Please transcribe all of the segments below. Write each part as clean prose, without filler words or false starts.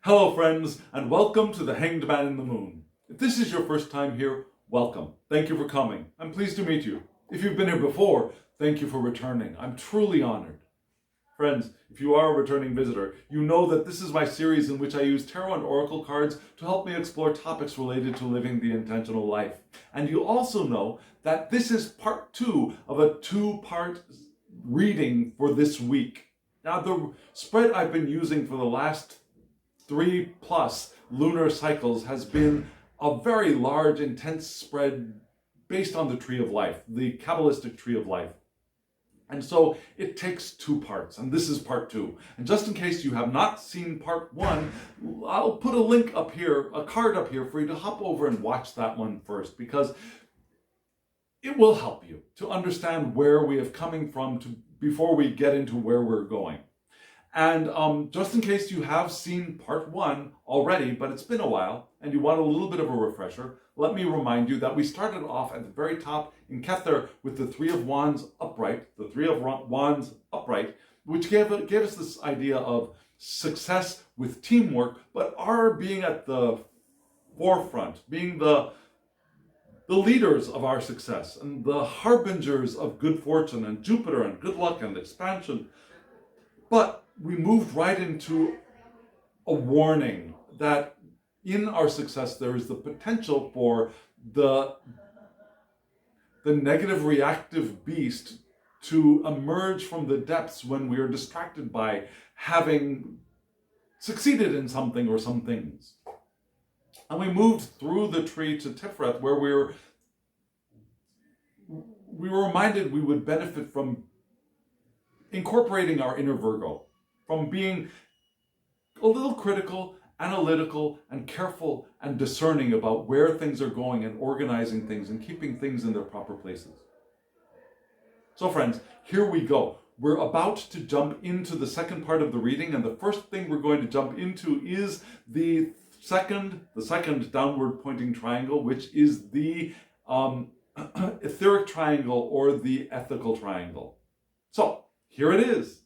Hello friends, and welcome to the Hanged Man in the Moon. If this is your first time here, welcome. Thank you for coming. I'm pleased to meet you. If you've been here before, thank you for returning. I'm truly honored. Friends, if you are a returning visitor, you know that this is my series in which I use tarot and oracle cards to help me explore topics related to living the intentional life. And you also know that this is part 2 of a 2-part reading for this week. Now, the spread I've been using for the last 3+ lunar cycles has been a very large, intense spread based on the tree of life, the Kabbalistic tree of life. And so it takes 2 parts, and this is part 2. And just in case you have not seen part 1, I'll put a link up here, a card up here for you to hop over and watch that one first, because it will help you to understand where we have coming from before we get into where we're going. And just in case you have seen part 1 already, but it's been a while, and you want a little bit of a refresher, let me remind you that we started off at the very top in Kether with the 3 of Wands upright, which gave us this idea of success with teamwork, but our being at the forefront, being the leaders of our success, and the harbingers of good fortune and Jupiter and good luck and expansion. But we moved right into a warning that in our success there is the potential for the negative reactive beast to emerge from the depths when we are distracted by having succeeded in something or some things. And we moved through the tree to Tiferet, where we were reminded we would benefit from incorporating our inner Virgo, from being a little critical, analytical, and careful and discerning about where things are going and organizing things and keeping things in their proper places. So friends, here we go. We're about to jump into the second part of the reading, and the first thing we're going to jump into is the second downward pointing triangle, which is the etheric triangle or the ethical triangle. So here it is.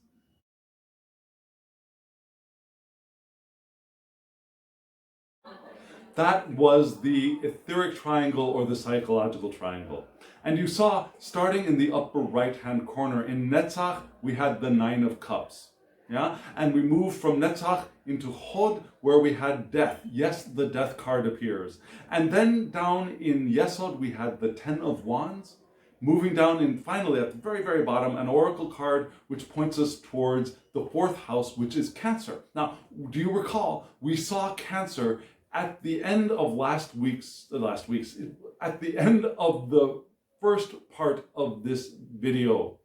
That was the etheric triangle or the psychological triangle. And you saw, starting in the upper right-hand corner, in Netzach, we had the 9 of Cups. Yeah? And we moved from Netzach into Hod, where we had death. Yes, the death card appears. And then down in Yesod, we had the 10 of Wands. Moving down in, finally, at the very, very bottom, an oracle card which points us towards the 4th house, which is Cancer. Now, do you recall, we saw Cancer at the end of at the end of the first part of this video,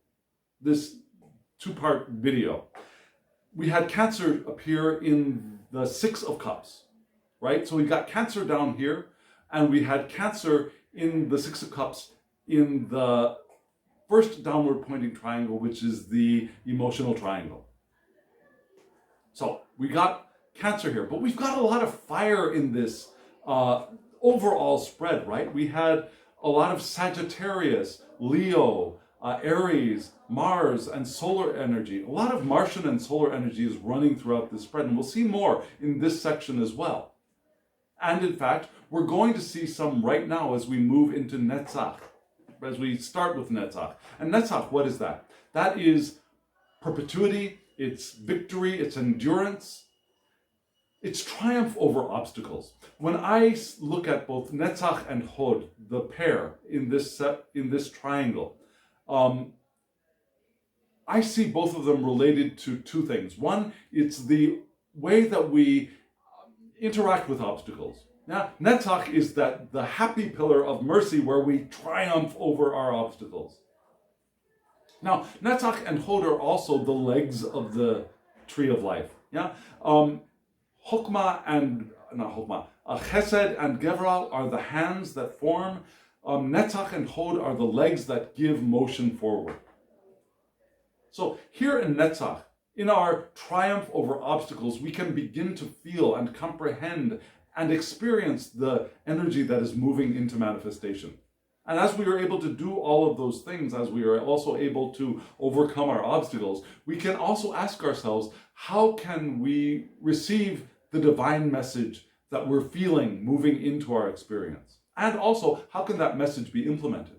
this 2-part video. We had Cancer appear in the 6 of Cups, right? So we got Cancer down here, and we had Cancer in the 6 of Cups in the first downward pointing triangle, which is the emotional triangle. So we got Cancer here, but we've got a lot of fire in this overall spread, right? We had a lot of Sagittarius, Leo, Aries, Mars, and solar energy. A lot of Martian and solar energy is running throughout this spread, and we'll see more in this section as well. And in fact, we're going to see some right now as we move into Netzach, as we start with Netzach. And Netzach, what is that? That is perpetuity, it's victory, it's endurance, it's triumph over obstacles. When I look at both Netzach and Hod, the pair in this triangle, I see both of them related to 2 things. One, it's the way that we interact with obstacles. Now, Netzach is the happy pillar of mercy where we triumph over our obstacles. Now, Netzach and Hod are also the legs of the tree of life. Yeah. Chesed and Gevral are the hands that form. Netzach and Hod are the legs that give motion forward. So here in Netzach, in our triumph over obstacles, we can begin to feel and comprehend and experience the energy that is moving into manifestation. And as we are able to do all of those things, as we are also able to overcome our obstacles, we can also ask ourselves, how can we receive the divine message that we're feeling moving into our experience? And also, how can that message be implemented?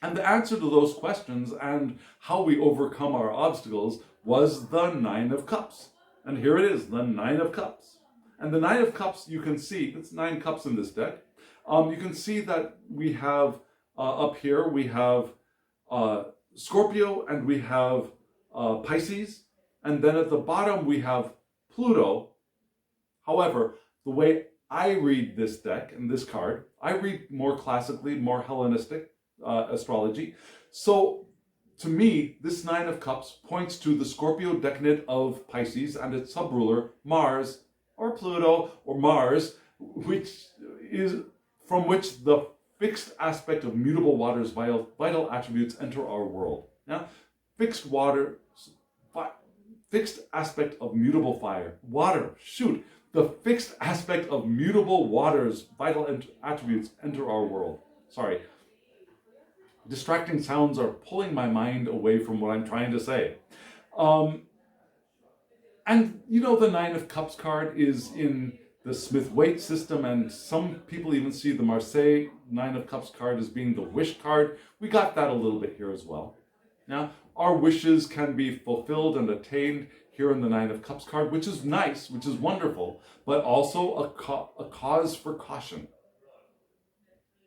And the answer to those questions and how we overcome our obstacles was the Nine of Cups. And here it is, the Nine of Cups. And the Nine of Cups, you can see, it's 9 cups in this deck. You can see that we have, up here, we have Scorpio and we have Pisces. And then at the bottom, we have Pluto. However, the way I read this deck and this card, I read more classically, more Hellenistic astrology. So to me, this Nine of Cups points to the Scorpio decade of Pisces and its subruler, Mars, or Pluto, or Mars, which is from which the fixed aspect of mutable waters vital attributes enter our world. Yeah? Fixed aspect of mutable the fixed aspect of mutable waters vital attributes enter our world. Sorry. Distracting sounds are pulling my mind away from what I'm trying to say. And you know, the Nine of Cups card is in the Smith-Waite system, and some people even see the Marseille Nine of Cups card as being the wish card. We got that a little bit here as well. Now, our wishes can be fulfilled and attained here in the Nine of Cups card, which is nice, which is wonderful, but also a cause for caution.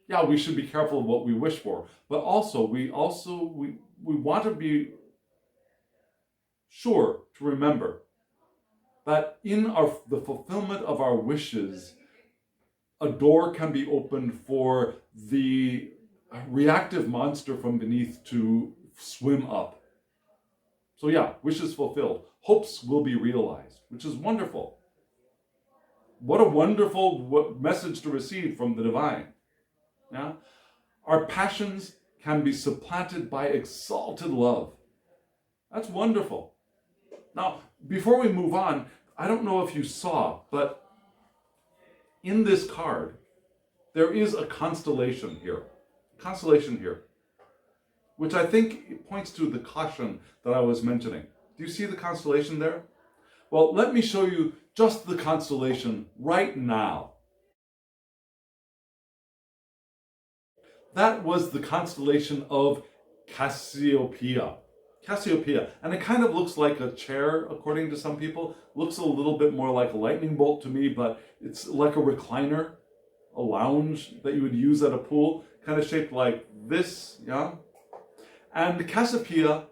Yeah, we should be careful of what we wish for, but also we want to be sure to remember that in the fulfillment of our wishes, a door can be opened for the reactive monster from beneath to swim up. So yeah, wishes fulfilled. Hopes will be realized, which is wonderful. What a wonderful message to receive from the divine. Yeah? Our passions can be supplanted by exalted love. That's wonderful. Now, before we move on, I don't know if you saw, but in this card, there is a constellation here. Which I think points to the caution that I was mentioning. Do you see the constellation there? Well, let me show you just the constellation right now. That was the constellation of Cassiopeia. And it kind of looks like a chair, according to some people. Looks a little bit more like a lightning bolt to me, but it's like a recliner, a lounge that you would use at a pool, kind of shaped like this, yeah? And Cassiopeia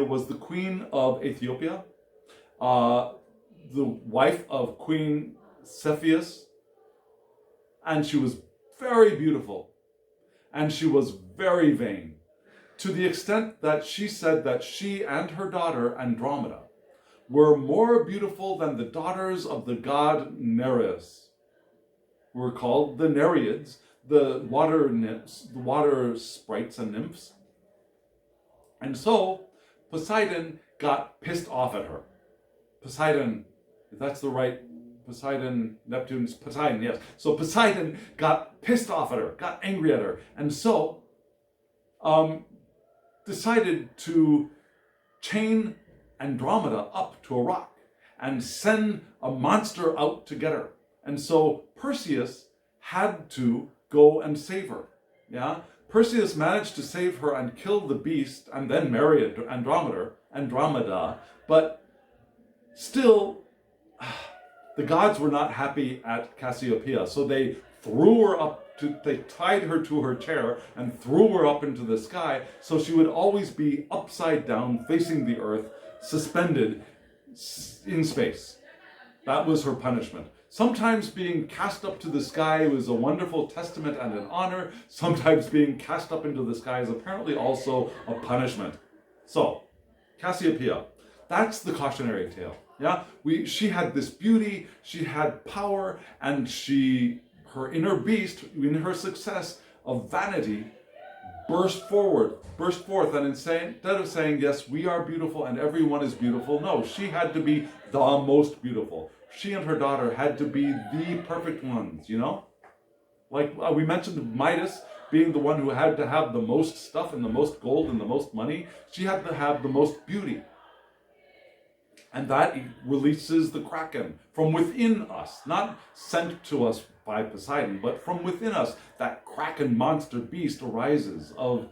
was the queen of Ethiopia, the wife of Queen Cepheus, and she was very beautiful, and she was very vain, to the extent that she said that she and her daughter Andromeda were more beautiful than the daughters of the god Nereus, who were called the Nereids, the water nymphs, the water sprites and nymphs. And so Poseidon got pissed off at her. Poseidon, if that's the right, Neptune's Poseidon, yes. So Poseidon got pissed off at her, got angry at her, and so decided to chain Andromeda up to a rock and send a monster out to get her. And so Perseus had to go and save her. Yeah? Perseus managed to save her and kill the beast and then marry Andromeda, but still the gods were not happy at Cassiopeia, so they tied her to her chair and threw her up into the sky, so she would always be upside down, facing the earth, suspended in space. That was her punishment. Sometimes being cast up to the sky was a wonderful testament and an honor. Sometimes being cast up into the sky is apparently also a punishment. So, Cassiopeia, that's the cautionary tale. Yeah, she had this beauty, she had power, and her inner beast, in her success of vanity, burst forth, and instead of saying, yes, we are beautiful and everyone is beautiful, no, she had to be the most beautiful. She and her daughter had to be the perfect ones, you know? Like we mentioned Midas being the one who had to have the most stuff and the most gold and the most money. She had to have the most beauty. And that releases the Kraken from within us, not sent to us by Poseidon, but from within us. That Kraken monster beast arises of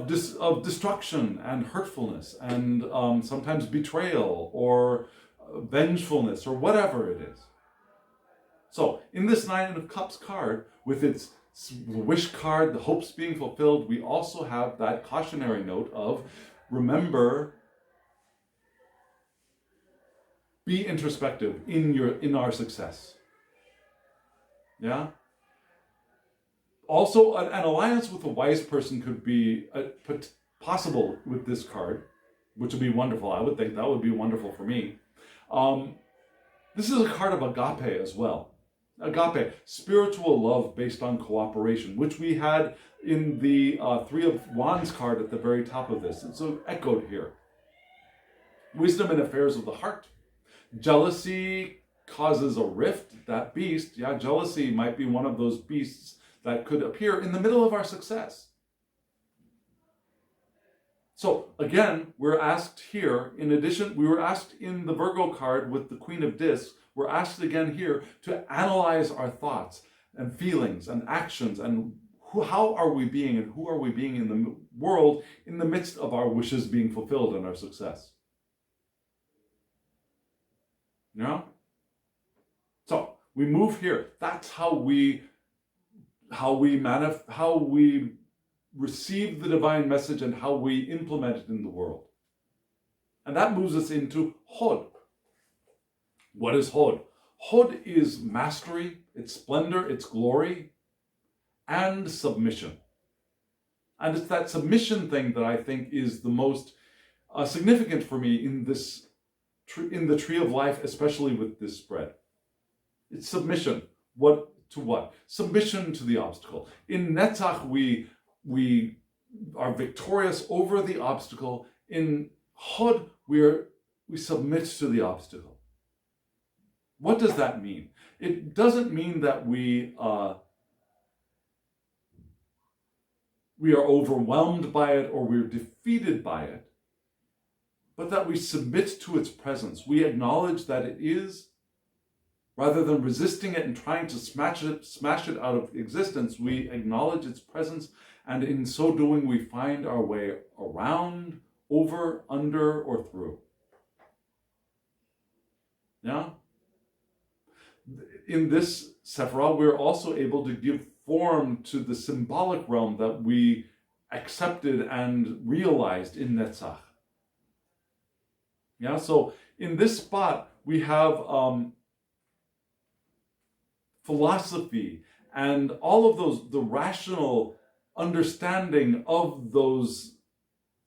destruction and hurtfulness and sometimes betrayal or vengefulness or whatever it is. So in this Nine of Cups card, with its wish card, the hopes being fulfilled, we also have that cautionary note of, remember, be introspective in our success. Yeah? Also, an alliance with a wise person could be possible with this card, which would be wonderful. I would think that would be wonderful for me. This is a card of agape as well. Agape, spiritual love based on cooperation, which we had in the Three of Wands card at the very top of this. It's echoed here. Wisdom in affairs of the heart. Jealousy causes a rift. That beast, jealousy might be one of those beasts that could appear in the middle of our success. So again, we're asked here, in addition, we were asked in the Virgo card with the Queen of Discs, we're asked again here to analyze our thoughts and feelings and actions and how are we being and who are we being in the world in the midst of our wishes being fulfilled and our success. Yeah? So we move here. That's how we receive the divine message and how we implement it in the world. And that moves us into Hod. What is Hod? Hod is mastery, its splendor, its glory, and submission. And it's that submission thing that I think is the most significant for me in the Tree of Life, especially with this spread. It's submission. What to what? Submission to the obstacle. In Netzach, we are victorious over the obstacle. In Hod, we submit to the obstacle. What does that mean? It doesn't mean that we are overwhelmed by it or we're defeated by it, but that we submit to its presence. We acknowledge that it is, rather than resisting it and trying to smash it out of existence, we acknowledge its presence, and in so doing, we find our way around, over, under, or through. Yeah? In this Sephirah, we're also able to give form to the symbolic realm that we accepted and realized in Netzach. Yeah, so in this spot, we have philosophy and all of the rational understanding of those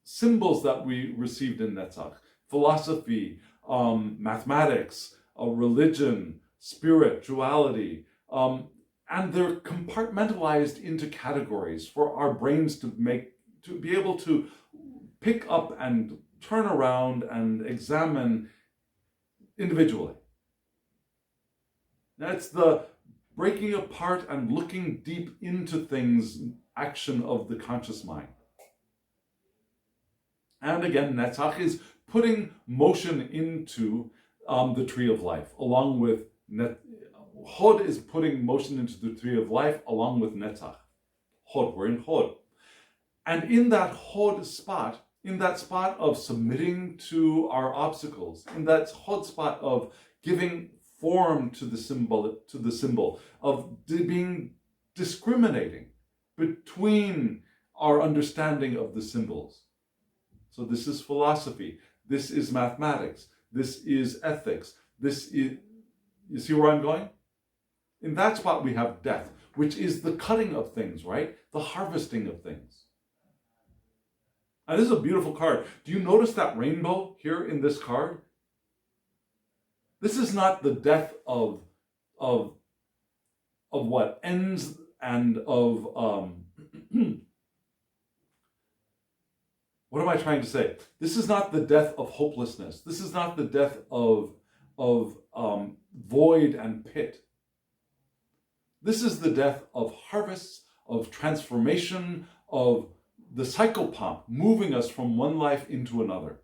symbols that we received in Netzach. Philosophy, mathematics, religion, spirituality, and they're compartmentalized into categories for our brains to be able to pick up and turn around and examine individually. That's the breaking apart and looking deep into things action of the conscious mind. And again, Netzach is putting motion into the Tree of Life, along with Hod is putting motion into the Tree of Life along with Netzach. Hod, we're in Hod. And in that Hod spot, in that spot of submitting to our obstacles, in that Hod spot of giving form to the symbol, of being discriminating between our understanding of the symbols. So this is philosophy, this is mathematics, this is ethics, this is, you see where I'm going? In that spot we have death, which is the cutting of things, right? The harvesting of things. And this is a beautiful card. Do you notice that rainbow here in this card? This is not the death of what ends and of what am I trying to say? This is not the death of hopelessness. This is not the death of void and pit. This is the death of harvests, of transformation, of the psychopomp moving us from one life into another.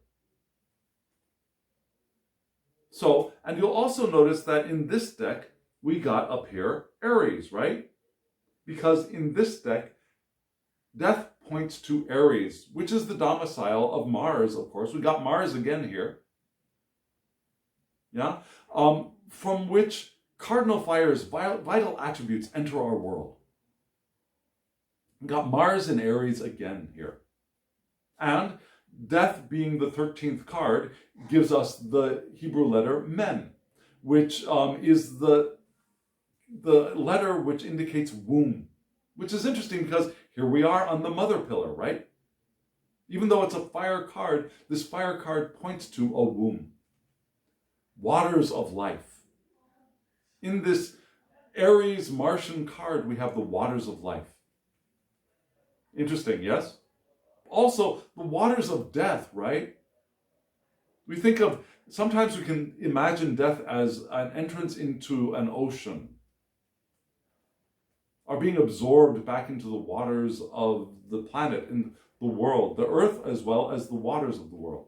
So, and you'll also notice that in this deck, we got up here Aries, right? Because in this deck, death points to Aries, which is the domicile of Mars, of course. We got Mars again here. Yeah? From which cardinal fire's vital attributes enter our world. We got Mars and Aries again here. And death being the 13th card gives us the Hebrew letter Mem, which is the letter which indicates womb, which is interesting because here we are on the mother pillar, right? Even though it's a fire card, this fire card points to a womb. Waters of life. In this Aries Martian card, we have the waters of life. Interesting, yes? Also, the waters of death, right? We think of, sometimes we can imagine death as an entrance into an ocean, or being absorbed back into the waters of the planet, in the world, the earth as well as the waters of the world.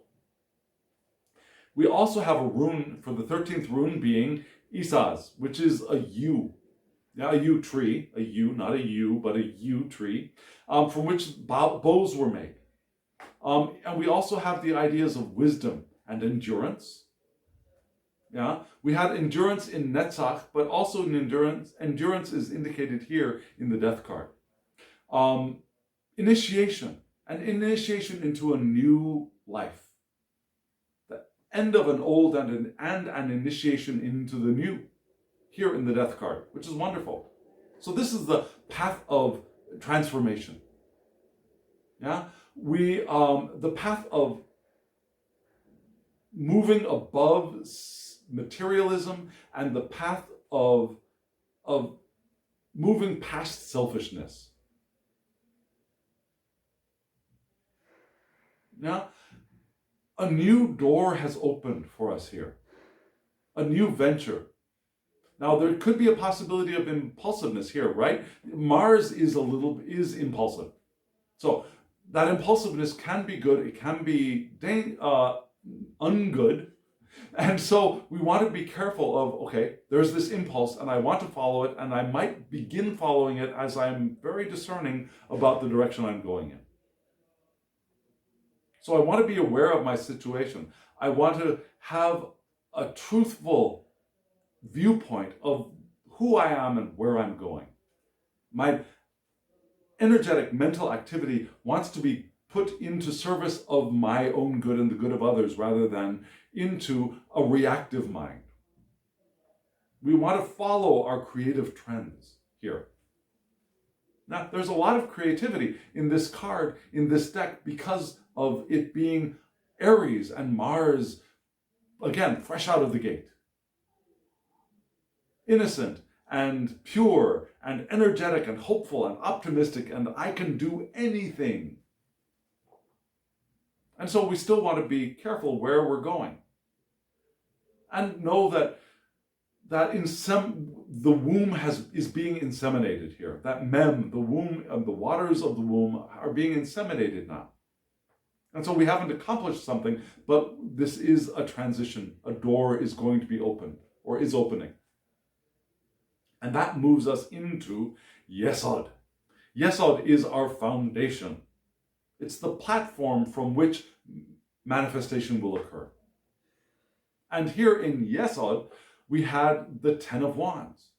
We also have a rune for the 13th rune being Isaz, which is a yew. Yeah, a yew tree, a yew, not a yew, but a yew tree, from which bows were made. And we also have the ideas of wisdom and endurance. Yeah, we had endurance in Netzach, but also in endurance. Endurance is indicated here in the death card. Initiation, an initiation into a new life. The end of an old and an initiation into the new, here in the death card, which is wonderful. So this is the path of transformation. Yeah, the path of moving above materialism and the path of moving past selfishness. Now, a new door has opened for us here, a new venture. Now, there could be a possibility of impulsiveness here, right? Mars is impulsive. So that impulsiveness can be good, it can be ungood. And so we want to be careful of, okay, there's this impulse and I want to follow it, and I might begin following it as I'm very discerning about the direction I'm going in. So I want to be aware of my situation. I want to have a truthful viewpoint of who I am and where I'm going. My energetic mental activity wants to be put into service of my own good and the good of others rather than into a reactive mind. We want to follow our creative trends here. Now, there's a lot of creativity in this card, in this deck, because of it being Aries and Mars, again, fresh out of the gate. Innocent and pure and energetic and hopeful and optimistic, and I can do anything. And so we still want to be careful where we're going. And know that the womb is being inseminated here. That mem, the womb, and the waters of the womb are being inseminated now. And so we haven't accomplished something, but this is a transition. A door is going to be opened, or is opening. And that moves us into Yesod. Yesod is our foundation. It's the platform from which manifestation will occur. And here in Yesod, we had the 10 of Wands.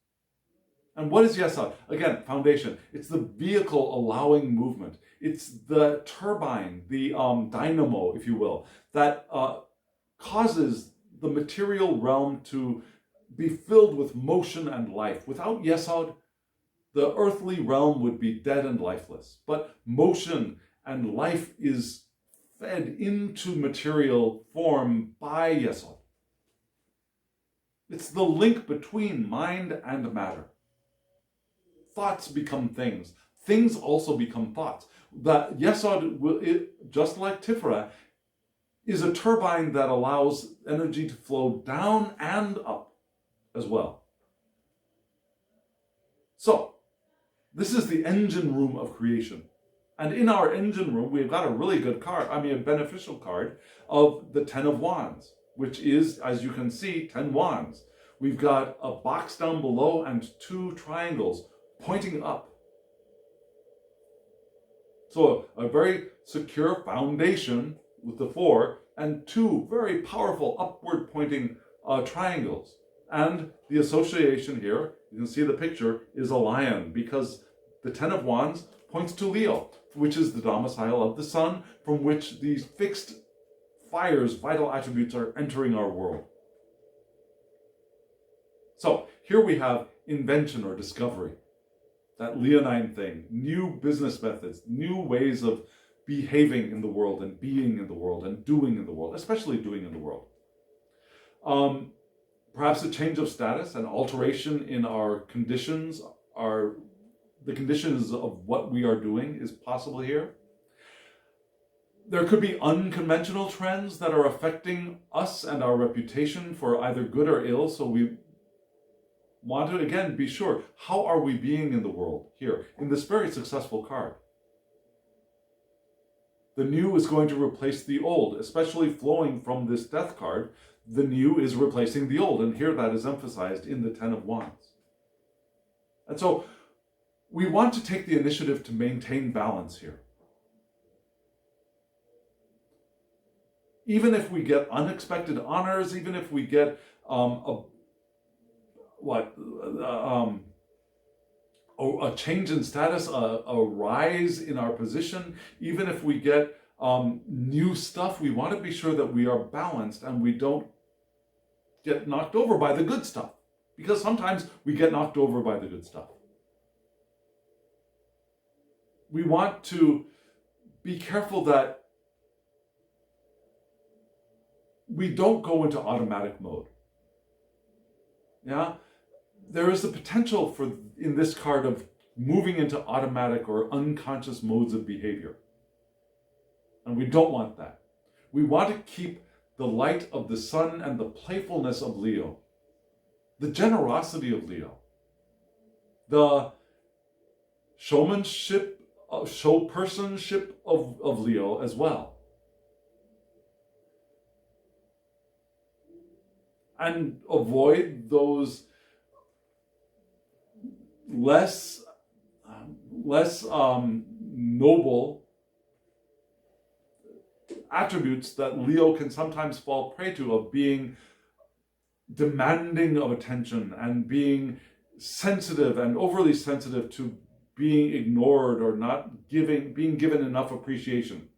And what is Yesod? Again, foundation. It's the vehicle allowing movement. It's the turbine, the dynamo, if you will, that causes the material realm to be filled with motion and life. Without Yesod, the earthly realm would be dead and lifeless. But motion and life is fed into material form by Yesod. It's the link between mind and matter. Thoughts become things. Things also become thoughts. The Yesod, just like Tiferet, is a turbine that allows energy to flow down and up as well. So, this is the engine room of creation. And in our engine room, we've got a really good card, a beneficial card of the 10 of Wands. which is, as you can see, 10 wands. We've got a box down below and 2 triangles pointing up. So a very secure foundation with the 4 and 2 very powerful upward pointing triangles. And the association here, you can see the picture, is a lion, because the 10 of wands points to Leo, which is the domicile of the sun, from which these fixed fire's vital attributes are entering our world. So here we have invention or discovery, that leonine thing, new business methods, new ways of behaving in the world and being in the world and doing in the world, especially doing in the world. Perhaps a change of status, an alteration in our conditions, the conditions of what we are doing is possible here. There could be unconventional trends that are affecting us and our reputation for either good or ill, so we want to, again, be sure, how are we being in the world here, in this very successful card? The new is going to replace the old, especially flowing from this death card. The new is replacing the old, and here that is emphasized in the 10 of wands. And so we want to take the initiative to maintain balance here. Even if we get unexpected honors, even if we get a change in status, a rise in our position, even if we get new stuff, we want to be sure that we are balanced and we don't get knocked over by the good stuff, because sometimes we get knocked over by the good stuff. We want to be careful that we don't go into automatic mode. Yeah? There is the potential for, in this card, of moving into automatic or unconscious modes of behavior. And we don't want that. We want to keep the light of the sun and the playfulness of Leo, the generosity of Leo, the showmanship, showpersonship of Leo as well. And avoid those less noble attributes that Leo can sometimes fall prey to, of being demanding of attention and being sensitive and overly sensitive to being ignored or not being given enough appreciation.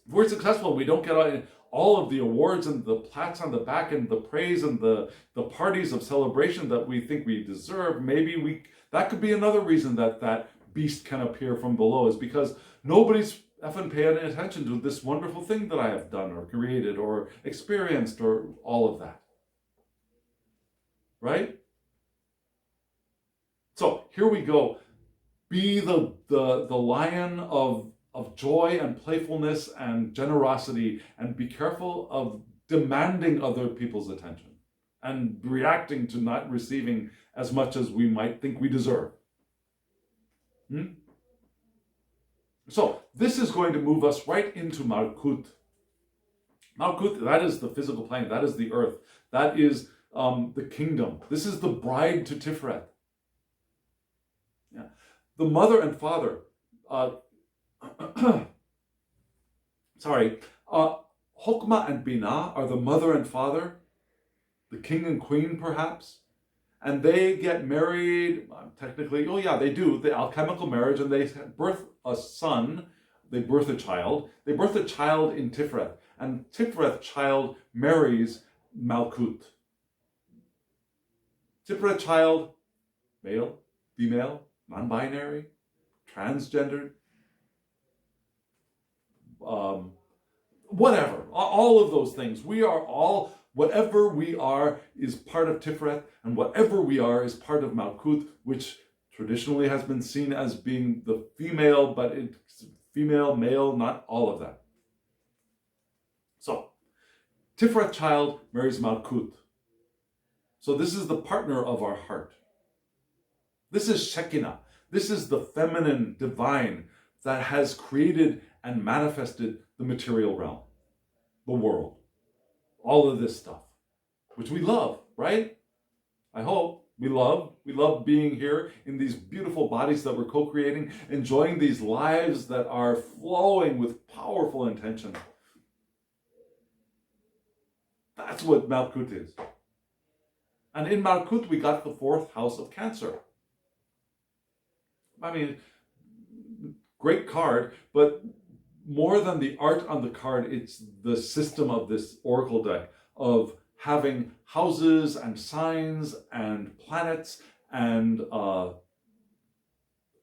If we're successful, we don't get all of the awards and the pats on the back and the praise and the parties of celebration that we think we deserve. Maybe that could be another reason that beast can appear from below, is because nobody's effing paying attention to this wonderful thing that I have done or created or experienced or all of that. Right? So here we go. Be the lion of joy and playfulness and generosity, and be careful of demanding other people's attention and reacting to not receiving as much as we might think we deserve. So this is going to move us right into Malkut. Malkut, that is the physical plane, that is the earth, that is the kingdom. This is the bride to Tiferet. Yeah. The mother and father, Hokmah and Binah are the mother and father, the king and queen perhaps, and they get married, technically, they do, the alchemical marriage, and they birth a son, they birth a child in Tiferet, and Tiferet child marries Malkut. Tiferet child, male, female, non-binary, transgendered, whatever, all of those things. We are all, whatever we are is part of Tiferet, and whatever we are is part of Malkut, which traditionally has been seen as being the female, but it's female, male, not all of that. So, Tiferet child marries Malkut. So this is the partner of our heart. This is Shekinah. This is the feminine divine that has created and manifested the material realm. the world. All of this stuff, which we love, right? I hope we love. We love being here in these beautiful bodies that we're co-creating, enjoying these lives that are flowing with powerful intention. That's what Malkut is. And in Malkut, we got the fourth house of Cancer. I mean, great card, but more than the art on the card, it's the system of this oracle deck of having houses and signs and planets and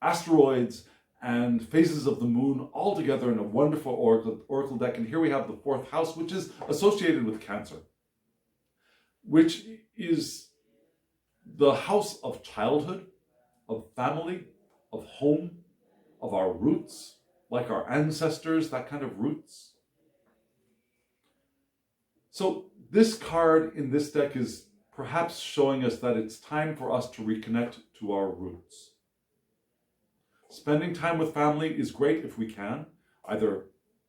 asteroids and phases of the moon all together in a wonderful oracle deck. And here we have the fourth house, which is associated with Cancer, which is the house of childhood, of family, of home, of our roots, like our ancestors, that kind of roots. So this card in this deck is perhaps showing us that it's time for us to reconnect to our roots. Spending time with family is great if we can, either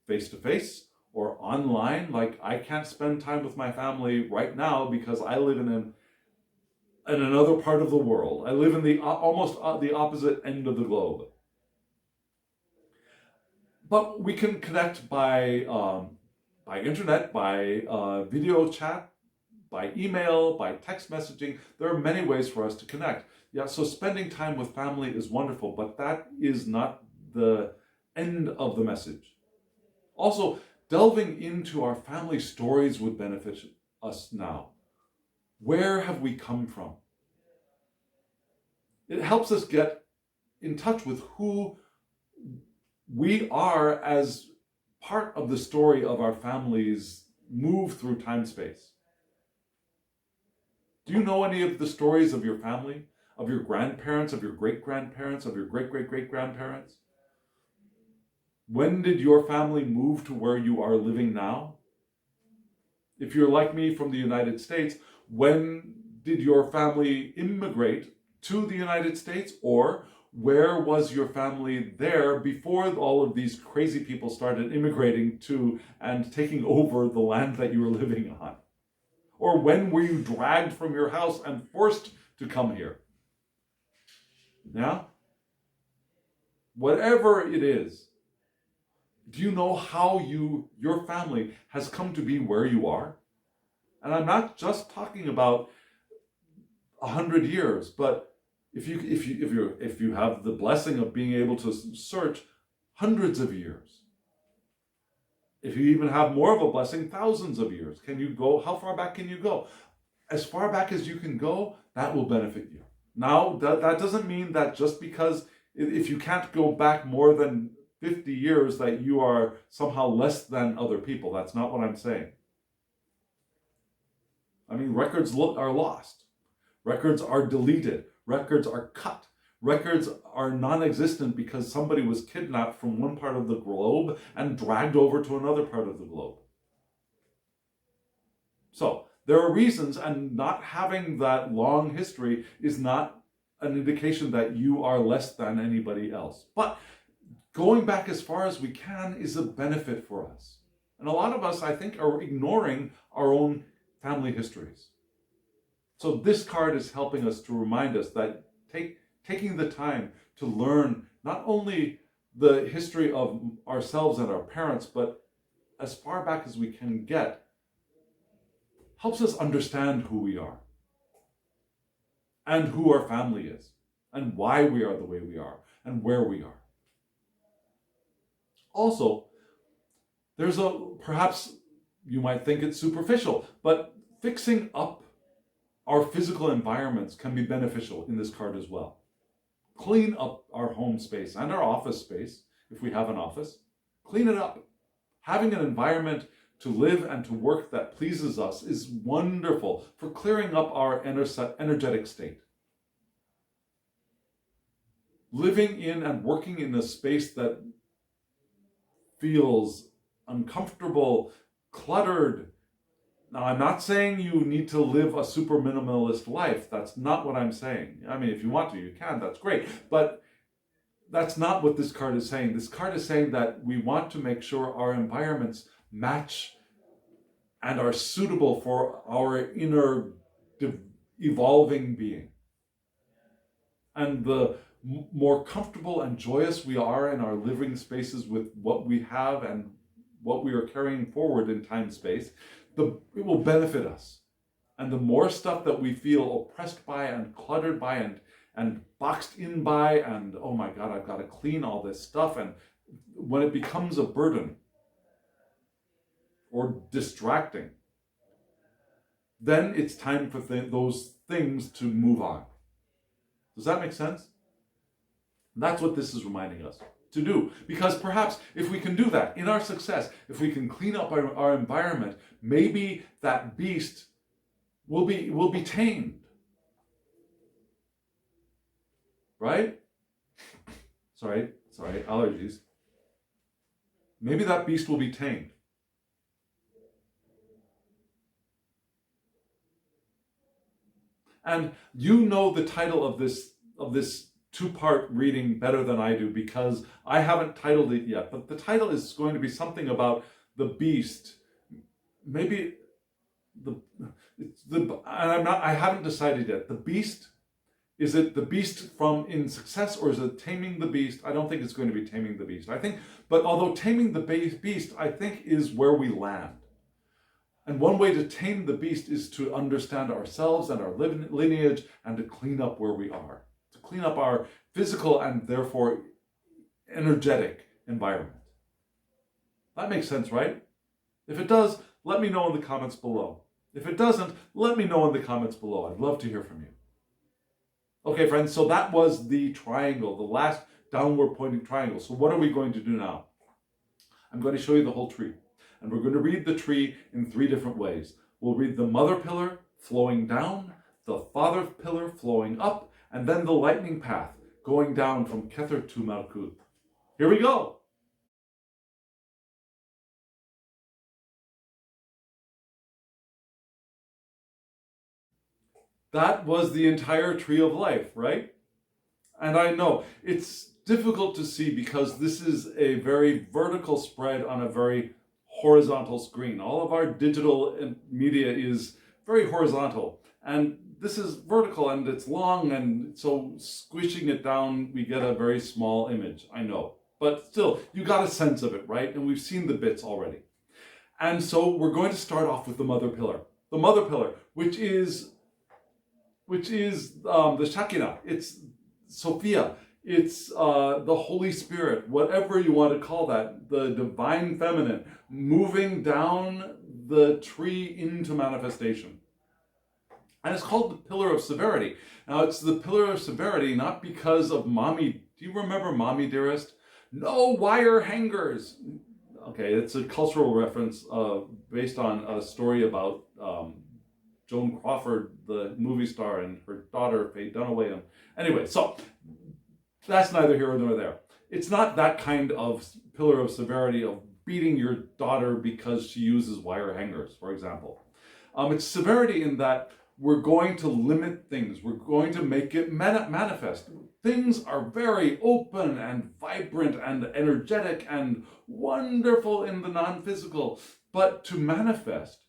face-to-face or online. Like, I can't spend time with my family right now because I live in another part of the world. I live in the almost the opposite end of the globe. But we can connect by internet, by video chat, by email, by text messaging. There are many ways for us to connect. Yeah, so spending time with family is wonderful, but that is not the end of the message. Also, delving into our family stories would benefit us now. Where have we come from? It helps us get in touch with who we are as part of the story of our family's move through time-space. Do you know any of the stories of your family, of your grandparents, of your great-grandparents, of your great-great-great-grandparents? When did your family move to where you are living now? If you're like me from the United States, when did your family immigrate to the United States? Or where was your family there before all of these crazy people started immigrating to and taking over the land that you were living on? Or when were you dragged from your house and forced to come here? Yeah? Whatever it is, do you know how your family has come to be where you are? And I'm not just talking about 100 years, but if you have the blessing of being able to search, hundreds of years. If you even have more of a blessing, thousands of years. Can you go? How far back can you go? As far back as you can go, that will benefit you. Now, that doesn't mean that just because if you can't go back more than 50 years that you are somehow less than other people. That's not what I'm saying. I mean, records are lost. Records are deleted. Records are cut. Records are non-existent because somebody was kidnapped from one part of the globe and dragged over to another part of the globe. So there are reasons, and not having that long history is not an indication that you are less than anybody else. But going back as far as we can is a benefit for us. And a lot of us, I think, are ignoring our own family histories. So this card is helping us to remind us that taking the time to learn not only the history of ourselves and our parents, but as far back as we can get, helps us understand who we are and who our family is and why we are the way we are and where we are. Also, there's perhaps you might think it's superficial, but fixing up our physical environments can be beneficial in this card as well. Clean up our home space and our office space, if we have an office. Clean it up. Having an environment to live and to work that pleases us is wonderful for clearing up our energetic state. Living in and working in a space that feels uncomfortable, cluttered. Now, I'm not saying you need to live a super minimalist life. That's not what I'm saying. I mean, if you want to, you can. That's great. But that's not what this card is saying. This card is saying that we want to make sure our environments match and are suitable for our inner evolving being. And the more comfortable and joyous we are in our living spaces with what we have and what we are carrying forward in time space, it will benefit us. And the more stuff that we feel oppressed by and cluttered by and boxed in by, and oh my God, I've got to clean all this stuff, and when it becomes a burden or distracting, then it's time for those things to move on. Does that make sense? That's what this is reminding us to do. Because perhaps if we can do that in our success, if we can clean up our environment, maybe that beast will be tamed. Right? Sorry, allergies. Maybe that beast will be tamed. And you know the title of this two-part reading better than I do, because I haven't titled it yet. But the title is going to be something about the beast. Maybe I haven't decided yet. The beast, is it the beast from In Success, or is it Taming the Beast? I don't think it's going to be Taming the Beast. But although Taming the Beast, I think, is where we land. And one way to tame the beast is to understand ourselves and our lineage, and to clean up where we are. To clean up our physical and therefore energetic environment. That makes sense, right? If it does, let me know in the comments below. If it doesn't, let me know in the comments below. I'd love to hear from you. Okay, friends, so that was the triangle, the last downward pointing triangle. So what are we going to do now? I'm going to show you the whole tree. And we're going to read the tree in 3 different ways. We'll read the mother pillar flowing down, the father pillar flowing up, and then the lightning path going down from Kether to Malkuth. Here we go. That was the entire tree of life, right? And I know it's difficult to see because this is a very vertical spread on a very horizontal screen. All of our digital media is very horizontal, and this is vertical and it's long, and so squishing it down, we get a very small image, I know. But still, you got a sense of it, right? And we've seen the bits already. And so we're going to start off with the mother pillar. The mother pillar, which is the Shekinah, it's Sophia, it's the Holy Spirit, whatever you want to call that, the divine feminine, moving down the tree into manifestation. And it's called the pillar of severity. Now, it's the pillar of severity not because of mommy. Do you remember Mommy Dearest? No wire hangers. Okay, it's a cultural reference based on a story about Joan Crawford, the movie star, and her daughter, Faye Dunaway. Anyway, so that's neither here nor there. It's not that kind of pillar of severity of beating your daughter because she uses wire hangers, for example. It's severity in that we're going to limit things. We're going to make it manifest. Things are very open and vibrant and energetic and wonderful in the non-physical. But to manifest,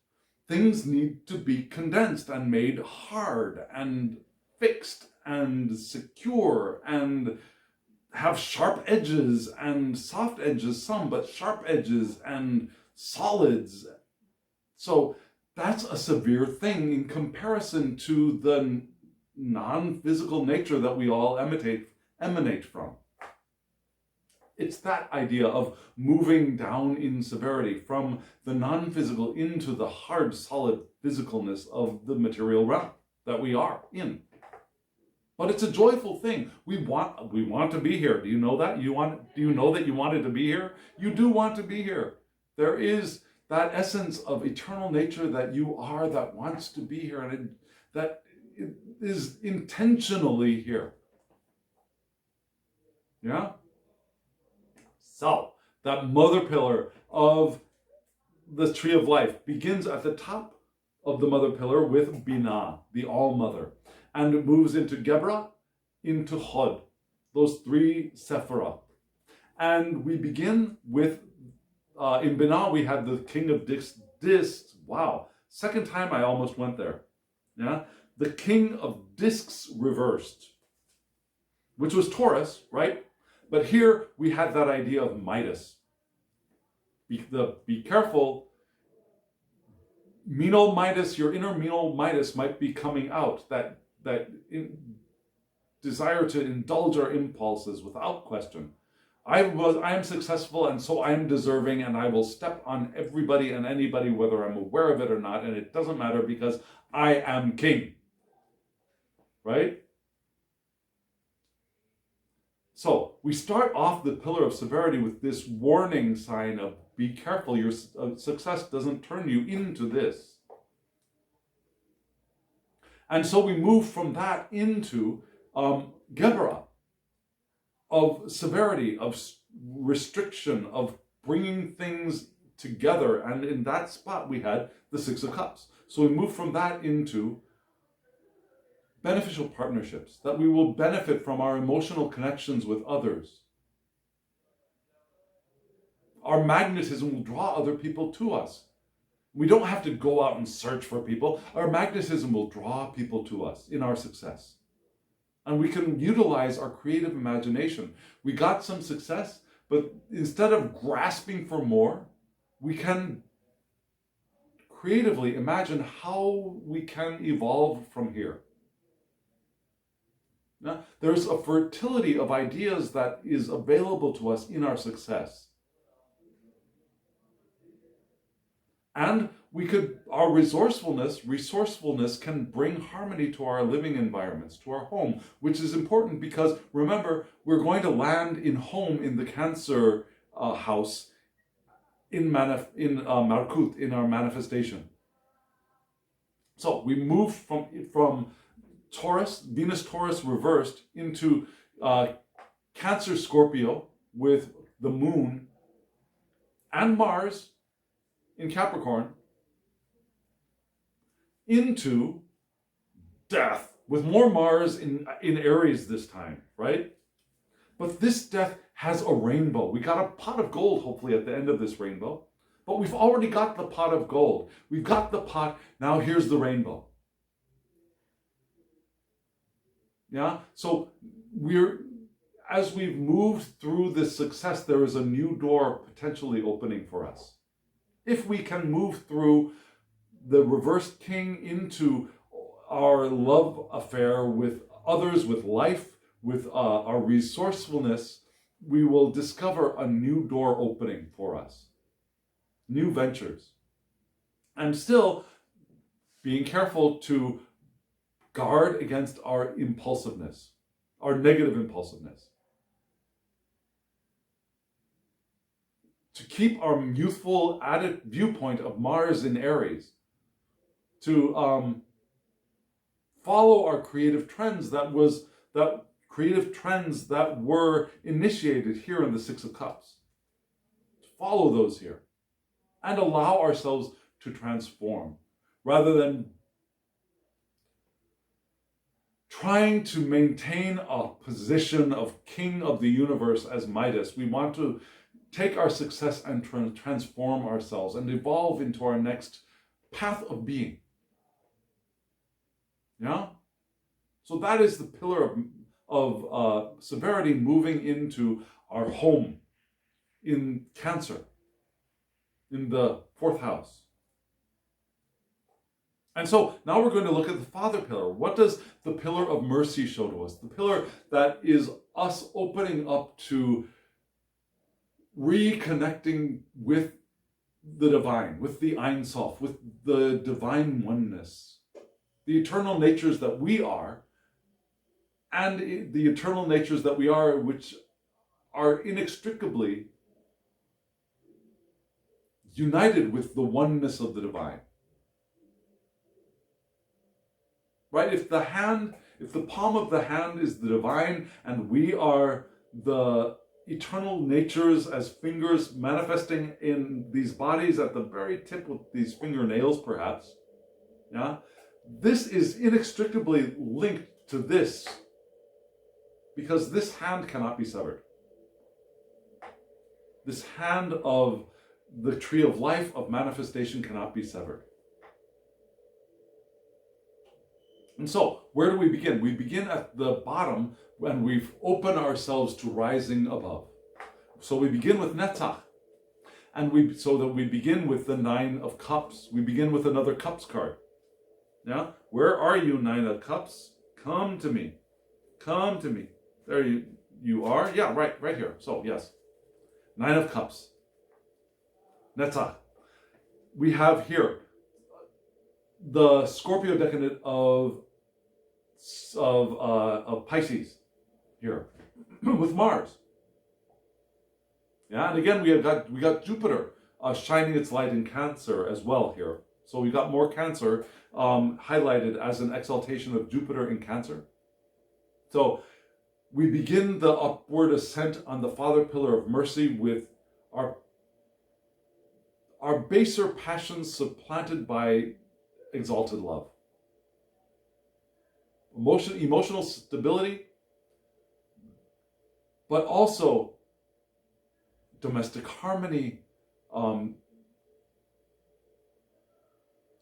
things need to be condensed and made hard and fixed and secure and have sharp edges and soft edges, some, but sharp edges and solids. So that's a severe thing in comparison to the non-physical nature that we all emanate from. It's that idea of moving down in severity from the non-physical into the hard, solid physicalness of the material realm that we are in. But it's a joyful thing. We want to be here. Do you know that? Do you know that you wanted to be here? You do want to be here. There is that essence of eternal nature that you are that wants to be here, and that is intentionally here. Yeah? So, that mother pillar of the tree of life begins at the top of the mother pillar with Binah, the all-mother, and it moves into Gebra, into Hod, those 3 Sephirah. And we begin with, in Binah we had the king of discs. Wow. Second time I almost went there. Yeah. The king of discs reversed, which was Taurus, right? But here we had that idea of Midas. Be careful. Mean old Midas, your inner mean old Midas might be coming out. That desire to indulge our impulses without question. I am successful, and so I am deserving, and I will step on everybody and anybody, whether I'm aware of it or not, and it doesn't matter because I am king. Right? So we start off the pillar of severity with this warning sign of be careful, your success doesn't turn you into this. And so we move from that into Gebera, of severity, of restriction, of bringing things together. And in that spot we had the Six of Cups. So we move from that into beneficial partnerships, that we will benefit from our emotional connections with others. Our magnetism will draw other people to us. We don't have to go out and search for people. Our magnetism will draw people to us in our success. And we can utilize our creative imagination. We got some success, but instead of grasping for more, we can creatively imagine how we can evolve from here. Now, there's a fertility of ideas that is available to us in our success. And our resourcefulness can bring harmony to our living environments, to our home, which is important because, remember, we're going to land in home in the Cancer house in Malkut, in our manifestation. So we move from Taurus, Venus Taurus reversed, into Cancer Scorpio with the moon and Mars in Capricorn, into death with more Mars in Aries this time, right? But this death has a rainbow. We got a pot of gold, hopefully, at the end of this rainbow. But we've already got the pot of gold. We've got the pot. Now here's the rainbow. Yeah? So as we've moved through this success, there is a new door potentially opening for us. If we can move through the reversed king into our love affair with others, with life, with our resourcefulness, we will discover a new door opening for us. New ventures. And still being careful to guard against our impulsiveness, our negative impulsiveness. To keep our youthful added viewpoint of Mars in Aries, to follow our creative trends that were initiated here in the Six of Cups. To follow those here and allow ourselves to transform rather than trying to maintain a position of king of the universe as Midas. We want to take our success and transform ourselves and evolve into our next path of being. Yeah? So that is the pillar of severity moving into our home in Cancer, in the fourth house. And so now we're going to look at the father pillar. What does the pillar of mercy show to us? The pillar that is us opening up to reconnecting with the divine, with the Ein Sof, with the divine oneness, the eternal natures that we are, and the eternal natures that we are, which are inextricably united with the oneness of the divine. Right? If the palm of the hand is the divine, and we are the eternal natures as fingers manifesting in these bodies at the very tip with these fingernails, perhaps. Yeah? This is inextricably linked to this, because this hand cannot be severed. This hand of the tree of life, of manifestation, cannot be severed. And so, where do we begin? We begin at the bottom when we've opened ourselves to rising above. So we begin with Netzach. And so that we begin with the 9 of Cups. We begin with another Cups card. Yeah? Where are you, 9 of Cups? Come to me. Come to me. There you are. Yeah, right here. So, yes. 9 of Cups. Netzach. We have here the Scorpio decadent of Pisces here with Mars. Yeah, and again we got Jupiter shining its light in Cancer as well here. So we got more Cancer highlighted as an exaltation of Jupiter in Cancer. So we begin the upward ascent on the Father Pillar of Mercy with our baser passions supplanted by exalted love. Emotional stability, but also domestic harmony,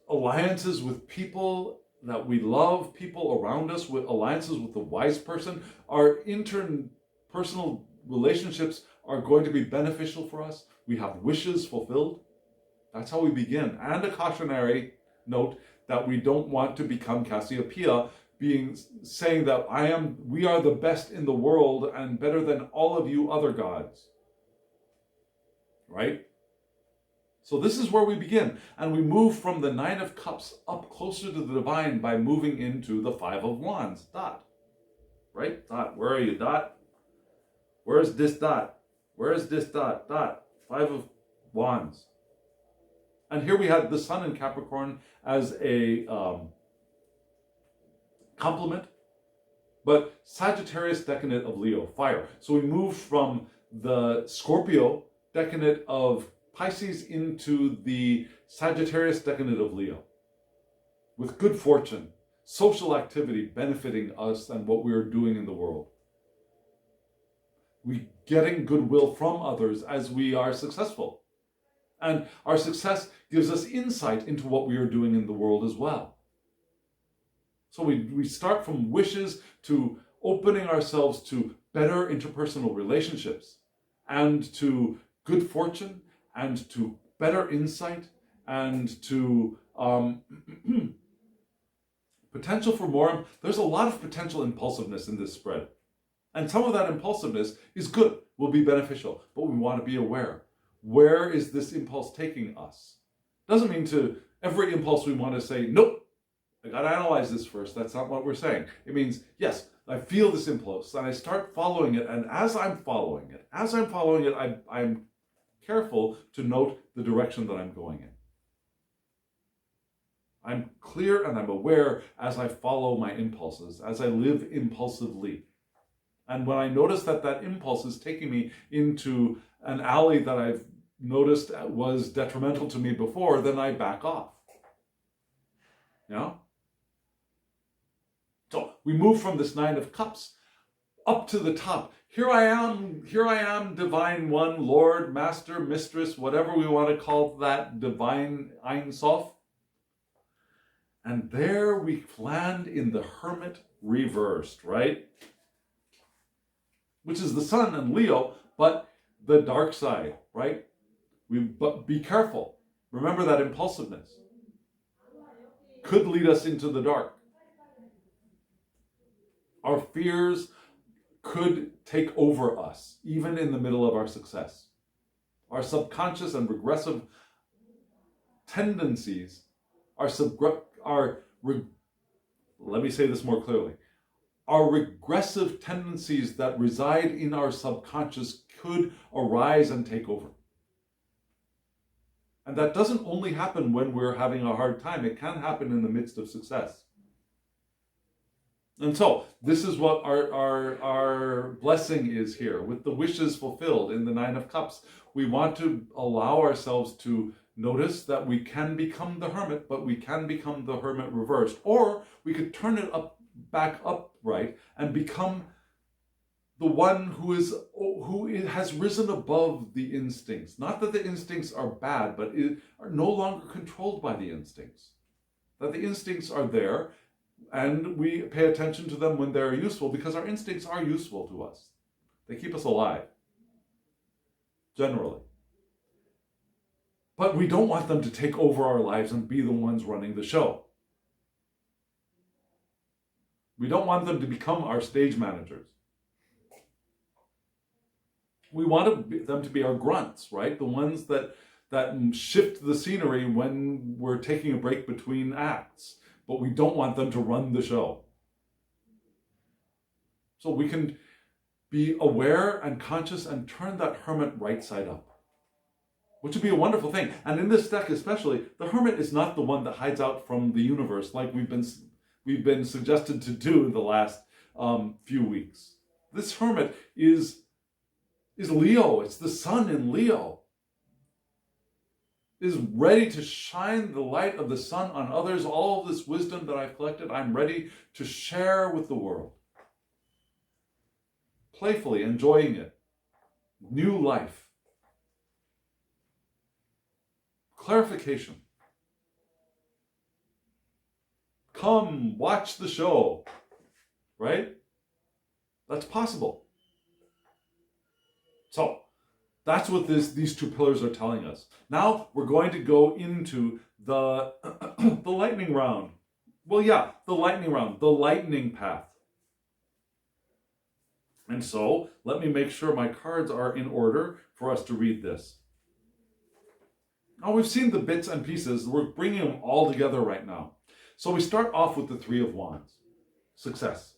alliances with people that we love, people around us, with alliances with the wise person. Our interpersonal relationships are going to be beneficial for us. We have wishes fulfilled. That's how we begin. And a cautionary note that we don't want to become Cassiopeia, saying that we are the best in the world and better than all of you other gods. Right? So this is where we begin. And we move from the 9 of Cups up closer to the divine by moving into the 5 of Wands. Dot. Right? Dot. Where are you? Dot. Where's this dot? Where is this dot? Dot. 5 of Wands. And here we have the Sun in Capricorn as a complement, but Sagittarius decadent of Leo, fire. So we move from the Scorpio decadent of Pisces into the Sagittarius decadent of Leo, with good fortune, social activity benefiting us and what we are doing in the world. We getting goodwill from others as we are successful. And our success gives us insight into what we are doing in the world as well. So we start from wishes to opening ourselves to better interpersonal relationships and to good fortune and to better insight and to potential for more. There's a lot of potential impulsiveness in this spread. And some of that impulsiveness is good, will be beneficial, but we want to be aware. Where is this impulse taking us? Doesn't mean to every impulse we want to say, nope, I got to analyze this first. That's not what we're saying. It means, yes, I feel this impulse and I start following it. And as I'm following it, I'm careful to note the direction that I'm going in. I'm clear and I'm aware as I follow my impulses, as I live impulsively. And when I notice that that impulse is taking me into an alley that I've noticed was detrimental to me before, then I back off. Yeah? So we move from this 9 of Cups up to the top. Here I am, Divine One, Lord, Master, Mistress, whatever we want to call that, Divine Ein Sof. And there we land in the Hermit reversed, right? Which is the Sun and Leo, but the dark side, right? But be careful. Remember that impulsiveness could lead us into the dark. Our fears could take over us, even in the middle of our success. Our subconscious and regressive tendencies, let me say this more clearly. Our regressive tendencies that reside in our subconscious could arise and take over. And that doesn't only happen when we're having a hard time. It can happen in the midst of success. And so, this is what our blessing is here, with the wishes fulfilled in the 9 of Cups. We want to allow ourselves to notice that we can become the hermit, but we can become the hermit reversed. Or we could turn it back upright and become the one who has risen above the instincts. Not that the instincts are bad, but are no longer controlled by the instincts. That the instincts are there, and we pay attention to them when they're useful, because our instincts are useful to us. They keep us alive, generally. But we don't want them to take over our lives and be the ones running the show. We don't want them to become our stage managers. We want them to be our grunts, right? The ones that shift the scenery when we're taking a break between acts. But we don't want them to run the show. So we can be aware and conscious and turn that hermit right side up, which would be a wonderful thing. And in this deck especially, the hermit is not the one that hides out from the universe like we've been suggested to do in the last few weeks. This hermit is Leo. It's the sun in Leo. Is ready to shine the light of the sun on others. All of this wisdom that I've collected, I'm ready to share with the world. Playfully enjoying it. New life. Clarification. Come, watch the show. Right? That's possible. So, that's what these two pillars are telling us. Now we're going to go into the the lightning round. Well, yeah, the lightning round, the lightning path. And so, let me make sure my cards are in order for us to read this. Now we've seen the bits and pieces. We're bringing them all together right now. So we start off with the Three of Wands. Success,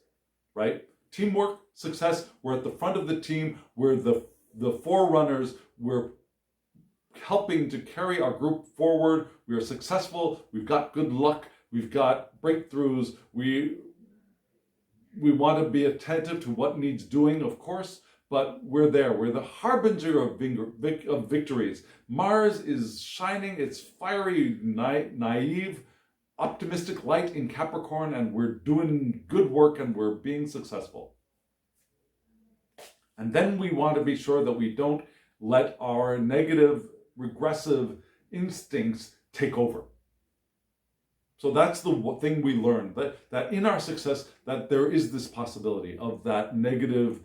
right? Teamwork, success. We're at the front of the team. We're the forerunners. We're helping to carry our group forward. We are successful. We've got good luck. We've got breakthroughs. We want to be attentive to what needs doing, of course, but we're there. We're the harbinger of victories. Mars is shining its fiery, naive, optimistic light in Capricorn, and we're doing good work and we're being successful. And then we want to be sure that we don't let our negative, regressive instincts take over. So that's the thing we learned, that in our success, that there is this possibility of that negative,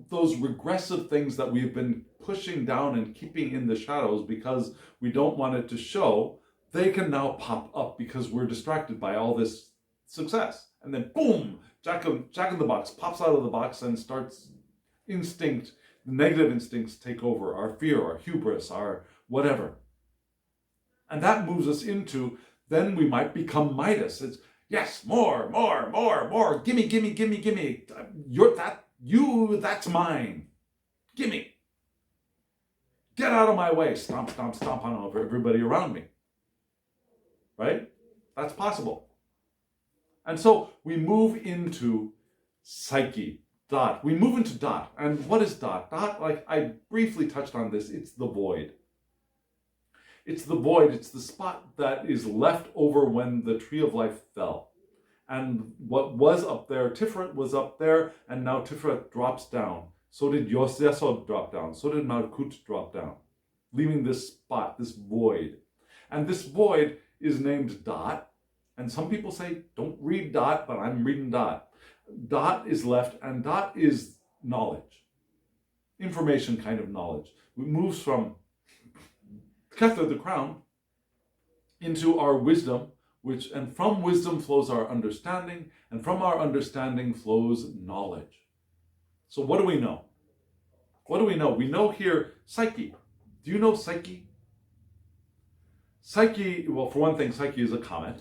those regressive things that we've been pushing down and keeping in the shadows because we don't want it to show, they can now pop up because we're distracted by all this success. And then boom, Jack in the Box pops out of the box and starts the negative instincts take over, our fear, our hubris, our whatever. And that moves us into, then we might become Midas. It's, yes, more, gimme. That's mine. Gimme. Get out of my way. Stomp on everybody around me. Right? That's possible. And so we move into psyche. Dot. We move into dot. And what is dot? Dot, like I briefly touched on this, it's the void. It's the void. It's the spot that is left over when the tree of life fell. And what was up there, Tiferet was up there, and now Tiferet drops down. So did Yesod drop down. So did Malkut drop down, leaving this spot, this void. And this void is named dot. And some people say, don't read dot, but I'm reading dot. Dot is left, and dot is knowledge. Information kind of knowledge. It moves from Kether, the crown, into our wisdom, and from wisdom flows our understanding, and from our understanding flows knowledge. So what do we know? What do we know? We know here psyche. Do you know psyche? Psyche, well, for one thing, psyche is a comet.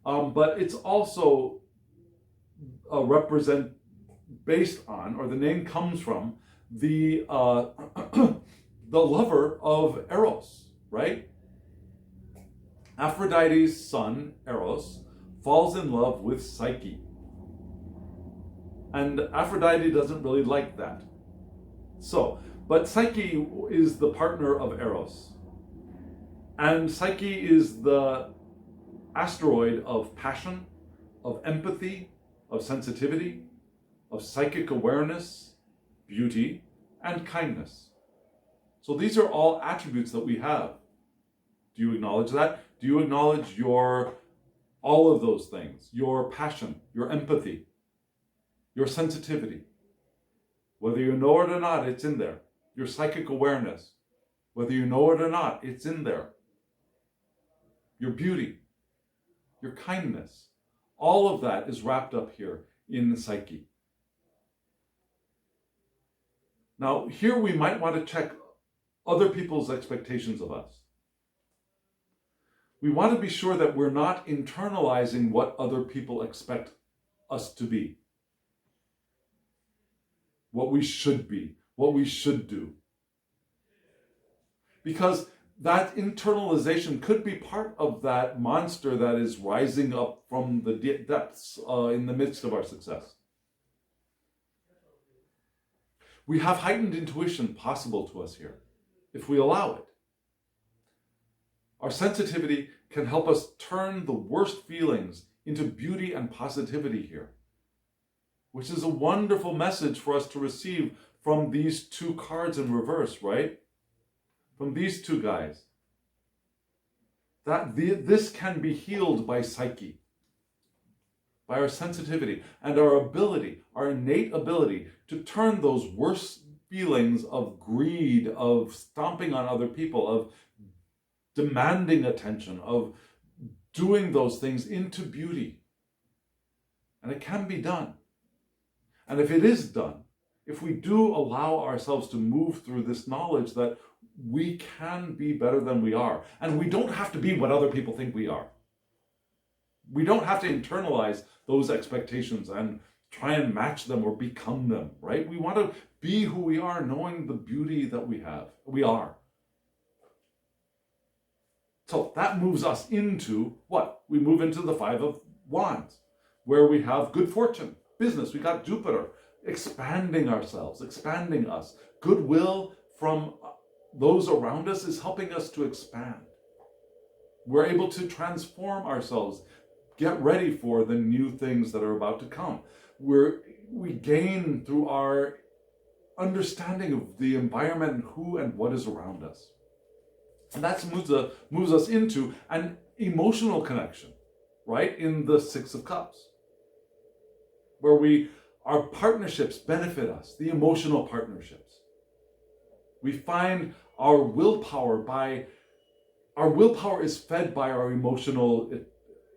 But it's also based on, or the name comes from, the the lover of Eros, right? Aphrodite's son, Eros, falls in love with Psyche. And Aphrodite doesn't really like that. So, but Psyche is the partner of Eros. And Psyche is the asteroid of passion, of empathy, of sensitivity. of psychic awareness, beauty, and kindness. So these are all attributes that we have. Do you acknowledge that? Do you acknowledge all of those things? Your passion, your empathy, your sensitivity. Whether you know it or not, it's in there. Your psychic awareness. Whether you know it or not, it's in there. Your beauty, your kindness. All of that is wrapped up here in the psyche. Now, here we might want to check other people's expectations of us. We want to be sure that we're not internalizing what other people expect us to be, what we should be, what we should do. Because that internalization could be part of that monster that is rising up from the depths in the midst of our success. We have heightened intuition possible to us here, if we allow it. Our sensitivity can help us turn the worst feelings into beauty and positivity here, which is a wonderful message for us to receive from these two cards in reverse, right? From these two guys. This can be healed by psyche, by our sensitivity and our ability, our innate ability to turn those worst feelings of greed, of stomping on other people, of demanding attention, of doing those things into beauty. And it can be done. And if it is done, if we do allow ourselves to move through this knowledge that we can be better than we are, and we don't have to be what other people think we are. We don't have to internalize those expectations and try and match them or become them, right? We want to be who we are, knowing the beauty that we are. So that moves us into what? We move into the Five of Wands, where we have good fortune, business. We got Jupiter expanding ourselves, expanding us. Goodwill from those around us is helping us to expand. We're able to transform ourselves, get ready for the new things that are about to come. We gain through our understanding of the environment and who and what is around us. And that moves us into an emotional connection, right? In the Six of Cups, where our partnerships benefit us, the emotional partnerships. We find our willpower is fed by our emotional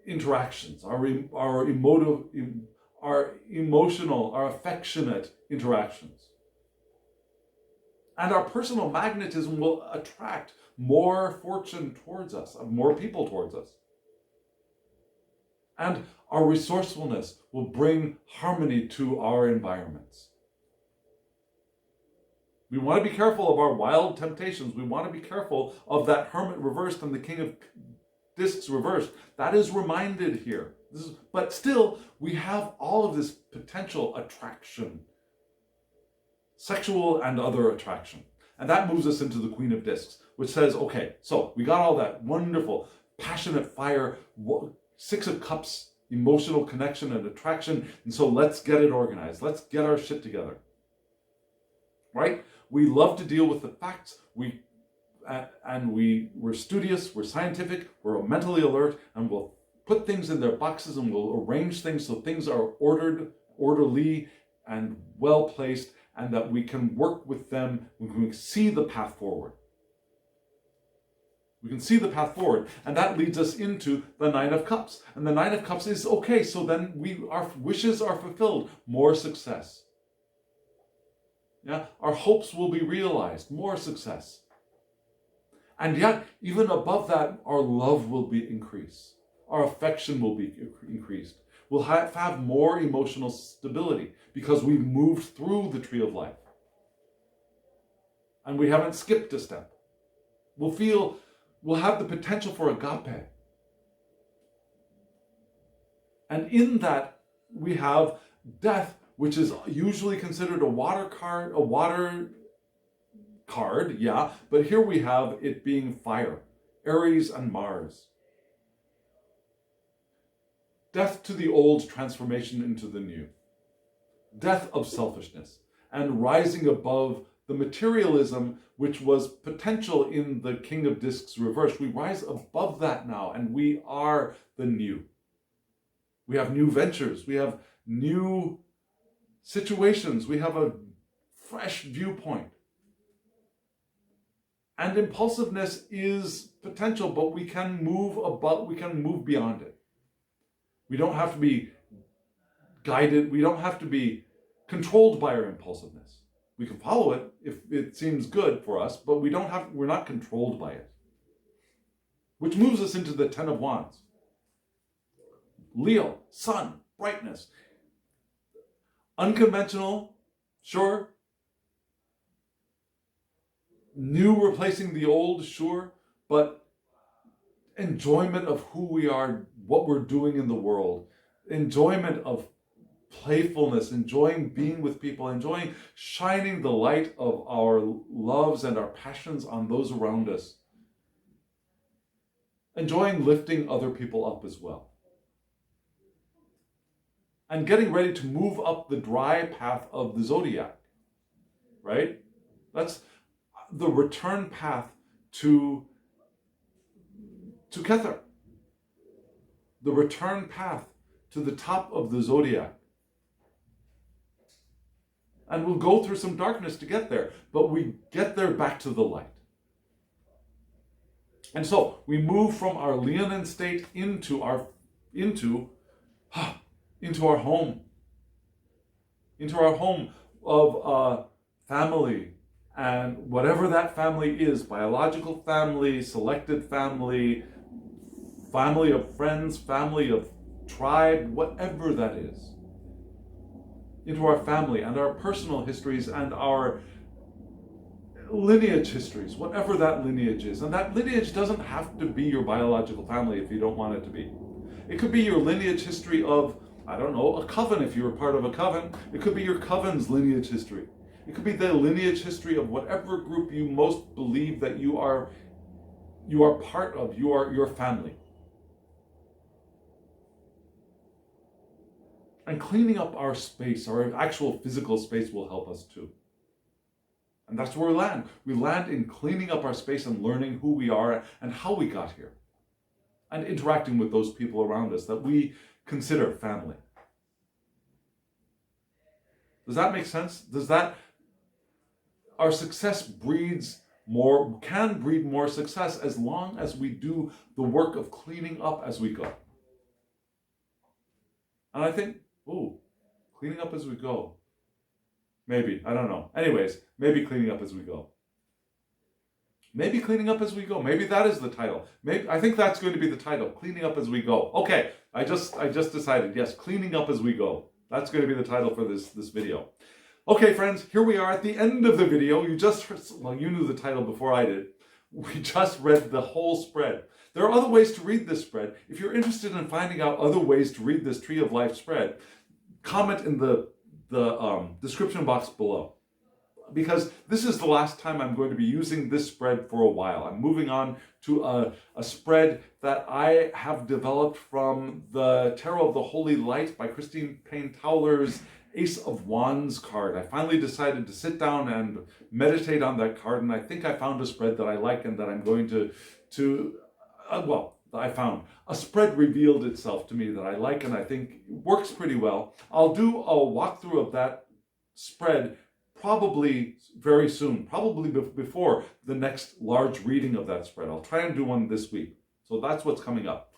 interactions, our affectionate interactions. And our personal magnetism will attract more fortune towards us, more people towards us. And our resourcefulness will bring harmony to our environments. We want to be careful of our wild temptations. We want to be careful of that Hermit reversed and the King of Discs reversed. That is reminded here. But still, we have all of this potential attraction, sexual and other attraction. And that moves us into the Queen of Discs, which says, okay, so we got all that wonderful, passionate fire, Six of Cups, emotional connection and attraction. And so let's get it organized. Let's get our shit together. Right? We love to deal with the facts. We're studious, we're scientific, we're mentally alert, and we'll put things in their boxes and we'll arrange things so things are orderly and well placed, and that we can work with them. We can see the path forward. We can see the path forward, and that leads us into the Nine of Cups. And the Nine of Cups is, okay, so then our wishes are fulfilled, more success. Yeah, our hopes will be realized, more success. And yet, even above that, our love will be increased. Our affection will be increased. We'll have more emotional stability because we've moved through the tree of life. And we haven't skipped a step. We'll have the potential for agape. And in that, we have death, which is usually considered a water card, yeah, but here we have it being fire, Aries and Mars. Death to the old, transformation into the new. death of selfishness, and rising above the materialism which was potential in the King of Discs reverse. We rise above that now, and we are the new. We have new ventures, we have new situations, we have a fresh viewpoint. And impulsiveness is potential, but we can move beyond it. We don't have to be guided, we don't have to be controlled by our impulsiveness. We can follow it if it seems good for us, but we're not controlled by it. Which moves us into the Ten of Wands. Leo, sun, brightness. Unconventional, sure. New replacing the old, sure. But enjoyment of who we are, what we're doing in the world. Enjoyment of playfulness, enjoying being with people, enjoying shining the light of our loves and our passions on those around us. Enjoying lifting other people up as well. And getting ready to move up the dry path of the zodiac, right? That's the return path to Kether. The return path to the top of the zodiac. And we'll go through some darkness to get there, but we get there back to the light. And so we move from our Leonine state into our home. Into our home of family, and whatever that family is, biological family, selected family, family of friends, family of tribe, whatever that is. Into our family and our personal histories and our lineage histories, whatever that lineage is. And that lineage doesn't have to be your biological family if you don't want it to be. It could be your lineage history of, I don't know, a coven if you were part of a coven. It could be your coven's lineage history. It could be the lineage history of whatever group you most believe that you are part of, you are your family. And cleaning up our space, our actual physical space, will help us too. And that's where we land. We land in cleaning up our space and learning who we are and how we got here. And interacting with those people around us that we consider family. Does that make sense? Our success can breed more success as long as we do the work of cleaning up as we go. And I think, cleaning up as we go. Maybe, I don't know. Anyways, maybe cleaning up as we go. Maybe cleaning up as we go. Maybe that is the title. I think that's going to be the title, cleaning up as we go. Okay, I just decided, yes, cleaning up as we go. That's going to be the title for this video. Okay, friends, here we are at the end of the video. You knew the title before I did. We just read the whole spread. There are other ways to read this spread. If you're interested in finding out other ways to read this Tree of Life spread, comment in the description box below. Because this is the last time I'm going to be using this spread for a while. I'm moving on to a spread that I have developed from the Tarot of the Holy Light by Payne-Towler's Ace of Wands card. I finally decided to sit down and meditate on that card, and I think I found a spread that I like and that I'm going I found a spread revealed itself to me that I like and I think works pretty well. I'll do a walkthrough of that spread probably very soon, probably before the next large reading of that spread. I'll try and do one this week. So that's what's coming up.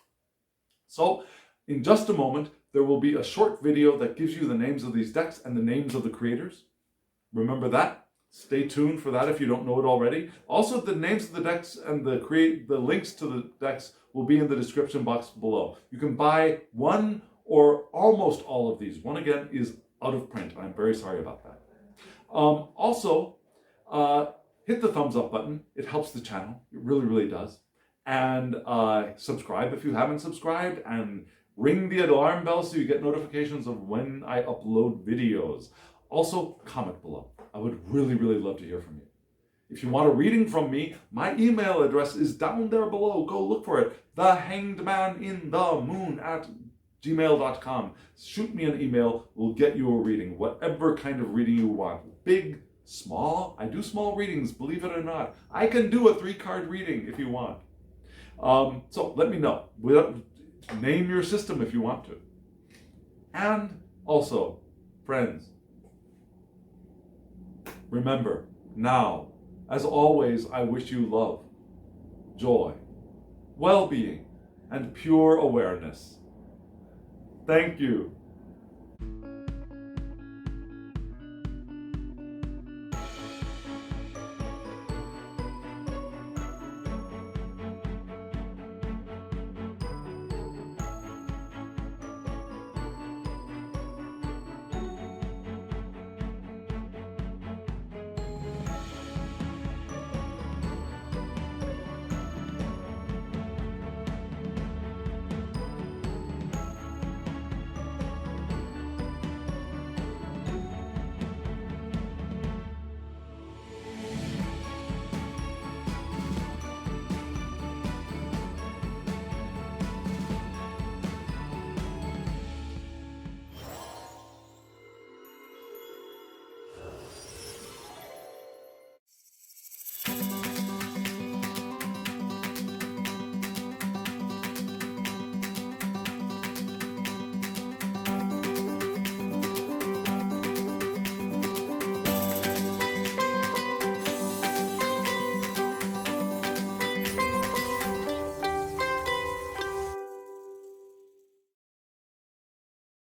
So in just a moment, there will be a short video that gives you the names of these decks and the names of the creators. Remember that. Stay tuned for that if you don't know it already. Also, the names of the decks and the links to the decks will be in the description box below. You can buy one or almost all of these. One, again, is out of print. I'm very sorry about that. Also, hit the thumbs up button. It helps the channel. It really, really does. And subscribe if you haven't subscribed. And ring the alarm bell so you get notifications of when I upload videos. Also, comment below. I would really, really love to hear from you. If you want a reading from me, my email address is down there below. Go look for it. thehangedmaninthemoon@ gmail.com. Shoot me an email. We'll get you a reading, whatever kind of reading you want. Big, small. I do small readings, believe it or not. I can do a 3-card reading if you want. So let me know. Name your system if you want to. And also, friends, remember, now, as always, I wish you love, joy, well-being, and pure awareness. Thank you.